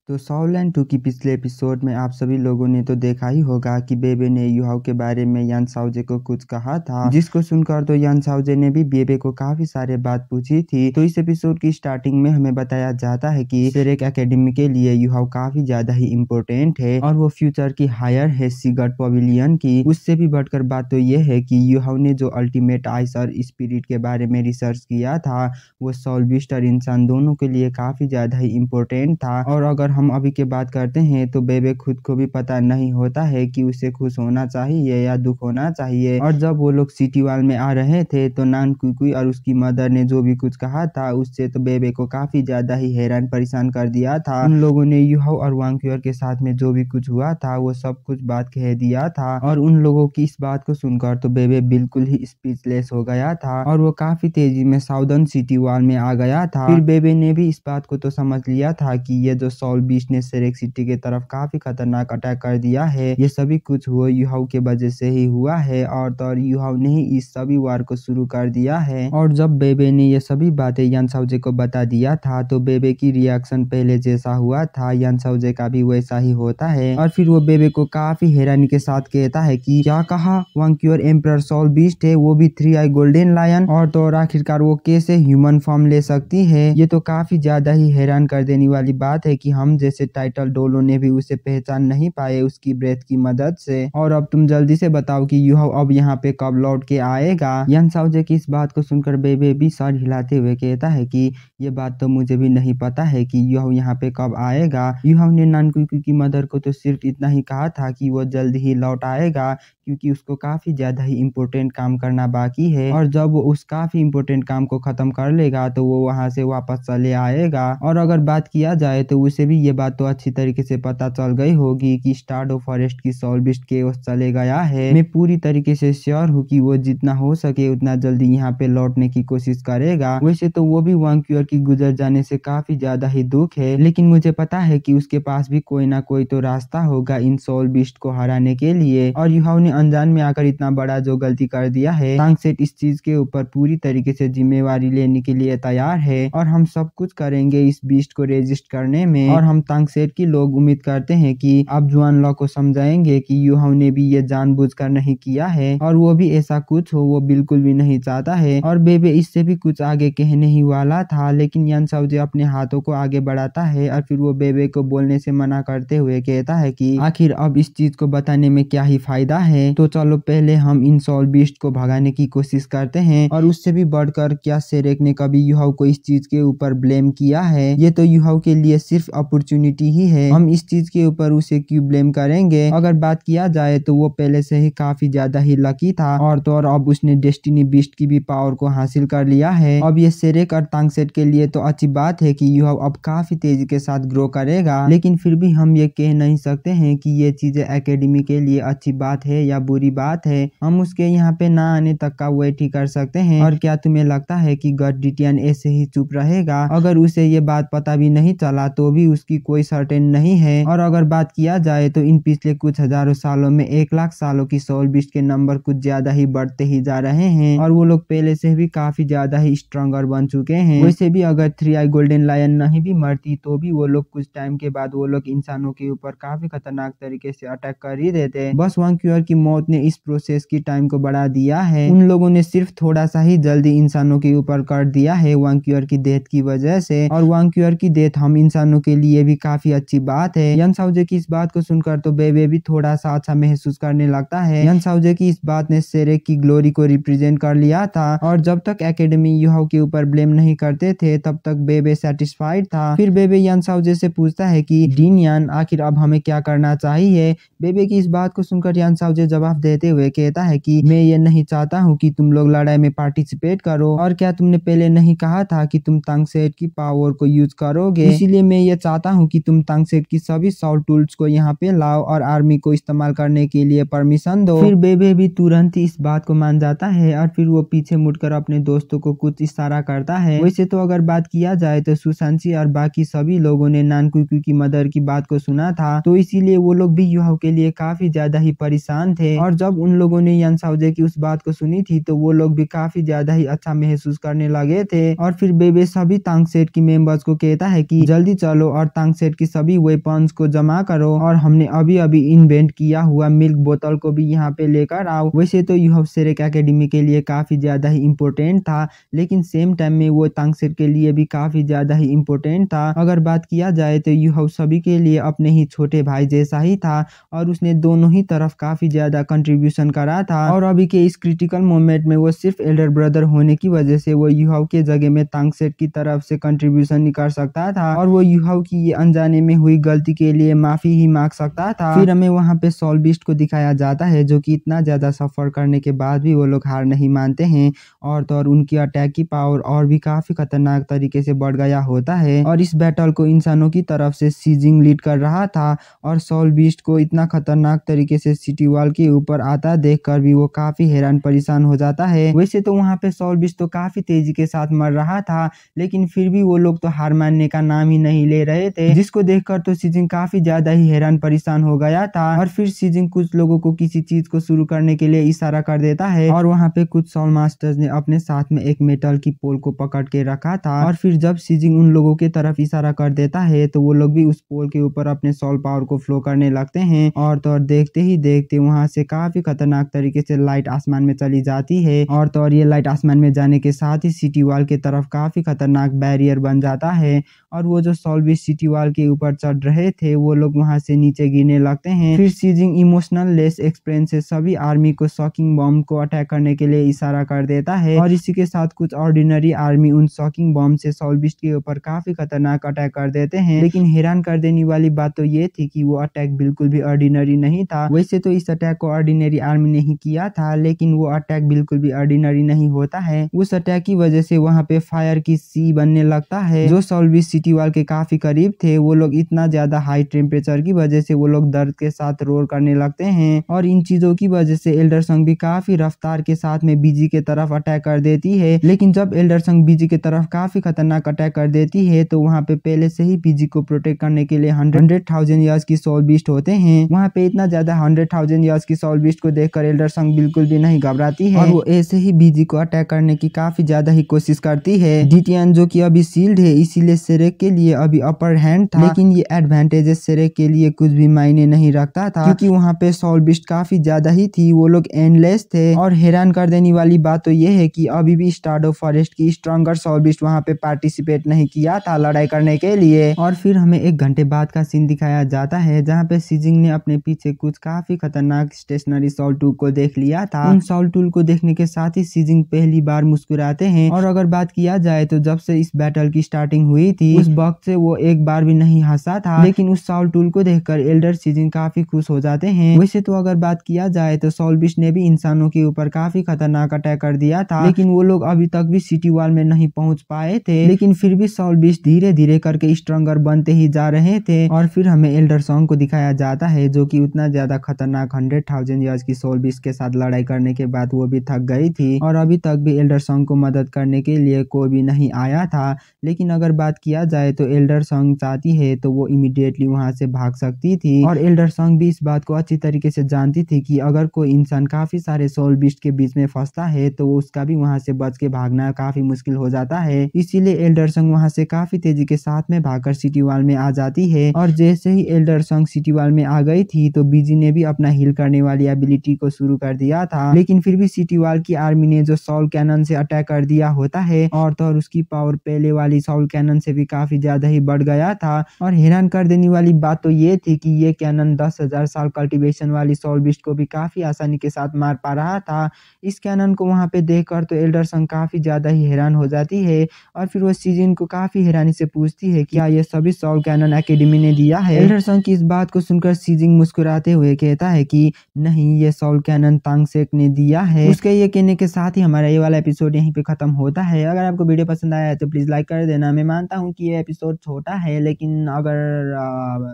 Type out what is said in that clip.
तो साउलैंड 2 की पिछले एपिसोड में आप सभी लोगों ने तो देखा ही होगा कि बेबे ने युहाओ के बारे में यान साओजे को कुछ कहा था, जिसको सुनकर तो यान साओजे ने भी बेबे को काफी सारे बात पूछी थी। तो इस एपिसोड की स्टार्टिंग में हमें बताया जाता है कि सेरेक एकेडमी के लिए युहाओ काफी ज्यादा ही इम्पोर्टेंट है और वो फ्यूचर की हायर है सिगट पवेलियन की। उससे भी बढ़कर बात तो ये है कि युहाओ ने जो अल्टीमेट आइस और स्पिरिट के बारे में रिसर्च किया था वो सोल बीस्ट और इंसान दोनों के लिए काफी ज्यादा ही इम्पोर्टेंट था। और अगर हम अभी के बात करते हैं तो बेबे खुद को भी पता नहीं होता है कि उसे खुश होना चाहिए या दुख होना चाहिए। और जब वो लोग सिटी वॉल में आ रहे थे तो नान कुकुई और उसकी मदर ने जो भी कुछ कहा था उससे तो बेबे को काफी ज्यादा ही हैरान परेशान कर दिया था। उन लोगों ने युहाओ और वांगक्यूर के साथ में जो भी कुछ हुआ था वो सब कुछ बात कह दिया था और उन लोगों की इस बात को सुनकर तो बेबे बिल्कुल ही स्पीचलेस हो गया था और वो काफी तेजी में साउदर्न सिटी वॉल में आ गया था। फिर बेबे ने भी इस बात को तो समझ लिया था कि ये जो सोल बीस्ट ने सेरेक सिटी के तरफ काफी खतरनाक अटैक कर दिया है, ये सभी कुछ वो युहाओ के वजह से ही हुआ है और तो युहाओ ने ही इस सभी वार को शुरू कर दिया है। और जब बेबे ने ये सभी बातें यान साओजे को बता दिया था तो बेबे की रिएक्शन पहले जैसा हुआ था यान साओजे का भी वैसा ही होता है और फिर वो बेबे को काफी हैरानी के साथ कहता है कि क्या कहा, वांगक्यूर एम्परर सोल बीस्ट है, वो भी 3 आई गोल्डन लायन, और तो और आखिरकार वो कैसे ह्यूमन फॉर्म ले सकती है। ये तो काफी ज्यादा ही हैरान कर देने वाली बात है कि हम जैसे टाइटल डोलो ने भी उसे पहचान नहीं पाए उसकी ब्रेथ की मदद से। और अब तुम जल्दी से बताओ कि युहाओ अब यहाँ पे कब लौट के आएगा। यान साओजे की इस बात को सुनकर बेबे भी सर हिलाते हुए कहता है कि ये बात तो मुझे भी नहीं पता है कि युहाओ यहाँ पे कब आएगा। युहाओ ने नानकुई की मदर को तो सिर्फ इतना ही कहा था कि वो जल्द ही लौट आएगा क्योंकि उसको काफी ज्यादा ही इम्पोर्टेंट काम करना बाकी है और जब वो उस काफी इम्पोर्टेंट काम को खत्म कर लेगा तो वो वहां से वापस चले आएगा। और अगर बात किया जाए तो उसे भी ये बात तो अच्छी तरीके से पता चल गई होगी कि स्टारडो फॉरेस्ट की सोल बीस्ट के ओर चले गया है। मैं पूरी तरीके से श्योर हूँ कि वो जितना हो सके उतना जल्दी यहाँ पे लौटने की कोशिश करेगा। वैसे तो वो भी वांगक्यूर की गुजर जाने से काफी ज्यादा ही दुख है, लेकिन मुझे पता है कि उसके पास भी कोई ना कोई तो रास्ता होगा इन सोल बीस्ट को हराने के लिए। और युहाओ ने अनजान में आकर इतना बड़ा जो गलती कर दिया है, तांगसेट इस चीज के ऊपर पूरी तरीके से जिम्मेवारी लेने के लिए तैयार है और हम सब कुछ करेंगे इस बीस्ट को रेजिस्ट करने में। और हम तांगसेट की लोग उम्मीद करते हैं कि आप जुआन लॉ को समझाएंगे कि युहाओ ने भी ये जानबूझकर नहीं किया है और वो भी ऐसा कुछ हो वो बिल्कुल भी नहीं चाहता है। और बेबे इससे भी कुछ आगे कहने ही वाला था, लेकिन यान साओजे अपने हाथों को आगे बढ़ाता है और फिर वो बेबे को बोलने से मना करते हुए कहता है कि आखिर अब इस चीज को बताने में क्या ही फायदा है, तो चलो पहले हम इन सोल बीस्ट को भगाने की कोशिश करते हैं। और उससे भी बढ़कर क्या सेरेक ने कभी युहाओ को इस चीज के ऊपर ब्लेम किया है? ये तो युहाओ के लिए सिर्फ अपॉर्चुनिटी ही है, हम इस चीज के ऊपर उसे क्यों ब्लेम करेंगे। अगर बात किया जाए तो वो पहले से ही काफी ज्यादा ही लकी था और तो और अब उसने डेस्टिनी बीस्ट की भी पावर को हासिल कर लिया है। अब ये सेरेक और तांगसेट के लिए तो अच्छी बात है कि युहाओ अब काफी तेजी के साथ ग्रो करेगा, लेकिन फिर भी हम ये कह नहीं सकते हैं कि ये चीजें एकेडमी के लिए अच्छी बात है या बुरी बात है। हम उसके यहाँ पे ना आने तक का वेट ही कर सकते हैं। और क्या तुम्हें लगता है कि गॉड डिटियन ऐसे ही चुप रहेगा? अगर उसे ये बात पता भी नहीं चला तो भी उसकी कोई सर्टेन नहीं है। और अगर बात किया जाए तो इन पिछले कुछ हजारों सालों में 1 लाख सालों की सोल बीस्ट के नंबर कुछ ज्यादा ही बढ़ते ही जा रहे हैं और वो लोग पहले से भी काफी ज्यादा ही स्ट्रॉन्गर बन चुके हैं। वैसे भी अगर 3 आई गोल्डन लायन नहीं भी मरती तो भी वो लोग कुछ टाइम के बाद वो लोग इंसानों के ऊपर काफी खतरनाक तरीके से अटैक कर ही देते। बस वांगक्यूर की मौत ने इस प्रोसेस की टाइम को बढ़ा दिया है। उन लोगों ने सिर्फ थोड़ा सा ही जल्दी इंसानों के ऊपर कर दिया है वांगक्यूर की डेथ की वजह से, और वांगक्यूर की डेथ हम इंसानों के लिए भी काफी अच्छी बात है। यान साओजे की इस बात को सुनकर तो बेबे भी थोड़ा सा अच्छा महसूस करने लगता है। यान साओजे की इस बात ने सेरेक की ग्लोरी को रिप्रेजेंट कर लिया था और जब तक एकेडमी युहाओ के ऊपर ब्लेम नहीं करते थे तब तक बेबे सेटिस्फाइड था। फिर बेबे यान साओजे से पूछता है कि डीन यान आखिर अब हमें क्या करना चाहिए। बेबे की इस बात को सुनकर यान साओजे जवाब देते हुए कहता है कि मैं ये नहीं चाहता हूँ कि तुम लोग लड़ाई में पार्टिसिपेट करो, और क्या तुमने पहले नहीं कहा था कि तुम तांगसेट की पावर को यूज करोगे? इसीलिए मैं ये चाहता हूँ कि तुम तांगसेट की सभी सोल टूल्स को यहाँ पे लाओ और आर्मी को इस्तेमाल करने के लिए परमिशन दो। फिर बेबे भी तुरंत ही इस बात को मान जाता है और फिर वो पीछे मुड़कर अपने दोस्तों को कुछ इशारा करता है। वैसे तो अगर बात किया जाए तो सुशांशी और बाकी सभी लोगों ने नानकुई की मदर की बात को सुना था, तो इसीलिए वो लोग भी युहाओ के लिए काफी ज्यादा ही परेशान थे। और जब उन लोगों ने यान साओजे की उस बात को सुनी थी तो वो लोग भी काफी ज्यादा ही अच्छा महसूस करने लगे थे। और फिर बेबे सभी तांगसेट की मेंबर्स को कहता है कि जल्दी चलो और तांगसेट की सभी वेपन्स को जमा करो और हमने अभी अभी इन्वेंट किया हुआ मिल्क बोतल को भी यहाँ पे लेकर आओ। वैसे तो यू हैव शेरेक एकेडमी के लिए काफी ज्यादा ही इम्पोर्टेंट था, लेकिन सेम टाइम में वो तांगसेट के लिए भी काफी ज्यादा ही इम्पोर्टेंट था। अगर बात किया जाए तो यू हैव सभी के लिए अपने ही छोटे भाई जैसा ही था और उसने दोनों ही तरफ काफी ज्यादा कंट्रीब्यूशन करा था। और अभी के इस क्रिटिकल मोमेंट में वो सिर्फ एल्डर ब्रदर होने की वजह से वो यू हैव के जगह में तांगसेट की तरफ से कंट्रीब्यूशन नहीं कर सकता था और वो यू हैव की ये अनजाने में हुई गलती के लिए माफी ही मांग सकता था। फिर हमें वहाँ पे सोल बीस्ट को दिखाया जाता है जो कि इतना ज्यादा सफर करने के बाद भी वो लोग हार नहीं मानते हैं और तो और उनकी अटैक की पावर और भी काफी खतरनाक तरीके से बढ़ गया होता है। और इस बैटल को इंसानों की तरफ से सीजिंग लीड कर रहा था और सोल बीस्ट को इतना खतरनाक तरीके से सिटी वॉल के ऊपर आता देखकर भी वो काफी हैरान परेशान हो जाता है। वैसे तो वहाँ पे सोल बीस्ट तो काफी तेजी के साथ मर रहा था, लेकिन फिर भी वो लोग तो हार मानने का नाम ही नहीं ले रहे थे, जिसको देखकर तो सीजिंग काफी ज्यादा ही हैरान परेशान हो गया था। और फिर सीजिंग कुछ लोगों को किसी चीज को शुरू करने के लिए इशारा कर देता है और वहाँ पे कुछ सोल मास्टर्स ने अपने साथ में एक मेटल की पोल को पकड़ के रखा था और फिर जब सीजिंग उन लोगों के तरफ इशारा कर देता है तो वो लोग भी उस पोल के ऊपर अपने सोल पावर को फ्लो करने लगते हैं और तो और देखते ही देखते वहाँ से काफी खतरनाक तरीके से लाइट आसमान में चली जाती है और तो और ये लाइट आसमान में जाने के साथ ही सिटी वॉल की तरफ काफी खतरनाक बैरियर बन जाता है और वो जो सोल बीस्ट सिटी वॉल के ऊपर चढ़ रहे थे वो लोग वहां से नीचे गिरने लगते हैं। फिर सीजिंग इमोशनल लेस एक्सप्रेस से सभी आर्मी को शॉकिंग बॉम्ब को अटैक करने के लिए इशारा कर देता है और इसी के साथ कुछ ऑर्डिनरी आर्मी उन शॉकिंग बॉम्ब से सोल बीस्ट के ऊपर काफी खतरनाक अटैक कर देते हैं। लेकिन हैरान कर देने वाली बात तो ये थी कि वो अटैक बिल्कुल भी ऑर्डिनरी नहीं था। वैसे तो इस अटैक को ऑर्डिनरी आर्मी ने ही किया था, लेकिन वो अटैक बिल्कुल भी ऑर्डिनरी नहीं होता है। उस अटैक की वजह से वहाँ पे फायर की सी बनने लगता है। जो सोल बीस्ट सिटी वॉल के काफी करीब थे वो लोग इतना ज्यादा हाई टेम्परेचर की वजह से वो लोग दर्द के साथ रोर करने लगते हैं और इन चीजों की वजह से एल्डर संग भी काफी रफ्तार के साथ में बीजी के तरफ अटैक कर देती है। लेकिन जब एल्डर संग बीजी के तरफ काफी खतरनाक अटैक कर देती है तो वहाँ पे पहले से ही बीजी को प्रोटेक्ट करने के लिए 100,000 ईयर्स की सोल बीस्ट होते हैं। वहाँ पे इतना ज्यादा 100,000 ईयर्स की सोल बीस्ट को देखकर एल्डर संग बिल्कुल भी नहीं घबराती है और वो ऐसे ही बीजी को अटैक करने की काफी ज्यादा ही कोशिश करती है। डीटीएन जो कि अभी सील्ड है इसीलिए शेरेक के लिए अभी अपर हैंड था, लेकिन ये एडवांटेजेस शेरेक के लिए कुछ भी मायने नहीं रखता था क्योंकि वहाँ पे सोल बीस्ट काफी ज्यादा ही थी, वो लोग एंडलेस थे। और हैरान कर देने वाली बात तो ये है कि अभी भी स्टार्डो फॉरेस्ट की स्ट्रॉन्गर सोल बीस्ट वहाँ पे पार्टिसिपेट नहीं किया था लड़ाई करने के लिए। और फिर हमें 1 घंटे बाद का सीन दिखाया जाता है जहाँ पे सीजिंग ने अपने पीछे कुछ काफी खतरनाक स्टेशनरी सोल टूल को देख लिया था। उन सोल टूल को देखने के साथ ही सीजिंग पहली बार मुस्कुराते हैं और अगर बात किया जाए तो जब से इस बैटल की स्टार्टिंग हुई थी उस वक्त से वो एक बार भी नहीं हंसा था, लेकिन उस सोल टूल को देखकर एल्डर सीजिंग काफी खुश हो जाते हैं। वैसे तो अगर बात किया जाए तो सोल बीस्ट ने भी इंसानों के ऊपर काफी खतरनाक अटैक कर दिया था, लेकिन वो लोग अभी तक भी सिटी वॉल में नहीं पहुंच पाए थे। लेकिन फिर भी सोल बीस्ट धीरे धीरे करके स्ट्रॉन्गर बनते ही जा रहे थे और फिर हमें एल्डर सॉन्ग को दिखाया जाता है जो कि उतना ज्यादा खतरनाक 100,000 ईयर्स की सोल बीस्ट के साथ लड़ाई करने के बाद वो भी थक गई थी और अभी तक भी एल्डर सॉन्ग को मदद करने के लिए कोई भी नहीं आया था। लेकिन अगर बात किया जाए तो एल्डर सॉन्ग चाहती है तो वो इमीडिएटली वहां से भाग सकती थी और एल्डर सॉन्ग भी इस बात को अच्छी तरीके से जानती थी कि अगर कोई इंसान काफी सारे सोल बीस्ट के बीच में फंसता है तो उसका भी वहां से बच के भागना काफी मुश्किल हो जाता है। इसीलिए एल्डर सॉन्ग वहां से काफी तेजी के साथ में भागकर सिटी वॉल में आ जाती है और जैसे ही एल्डर सॉन्ग सिटी वॉल में आ गई थी तो बीजी ने भी अपना हील करने वाली एबिलिटी को शुरू कर दिया था। लेकिन फिर भी सिटी वॉल की आर्मी ने जो सोल कैनन से अटैक कर दिया होता है और तो और उसकी पावर पहले वाली सोल कैनन से भी काफी ज्यादा ही बढ़ गया था। और हैरान कर देने वाली बात तो ये थी कि ये कैनन 10,000 साल कल्टीवेशन वाली सोल बीस्ट को भी काफी आसानी के साथ मार पा रहा था। इस कैनन को वहां पे देखकर तो एल्डर सॉन्ग काफी ज्यादा ही हैरान हो जाती है और फिर वो सीजन को काफी हैरानी से पूछती है क्या ये सभी सोल कैनन एकेडमी ने दिया है। एल्डर सॉन्ग की इस बात को सुनकर सीजिंग मुस्कुराते हुए कहता है कि नहीं, ये सोल कैनन तांगसेट ने दिया है। उसके ये कहने के साथ ही हमारा ये वाला एपिसोड यहीं पे खत्म होता है। अगर आपको वीडियो पसंद आया है तो प्लीज लाइक कर देना। मैं मानता हूँ कि ये एपिसोड छोटा है, लेकिन अगर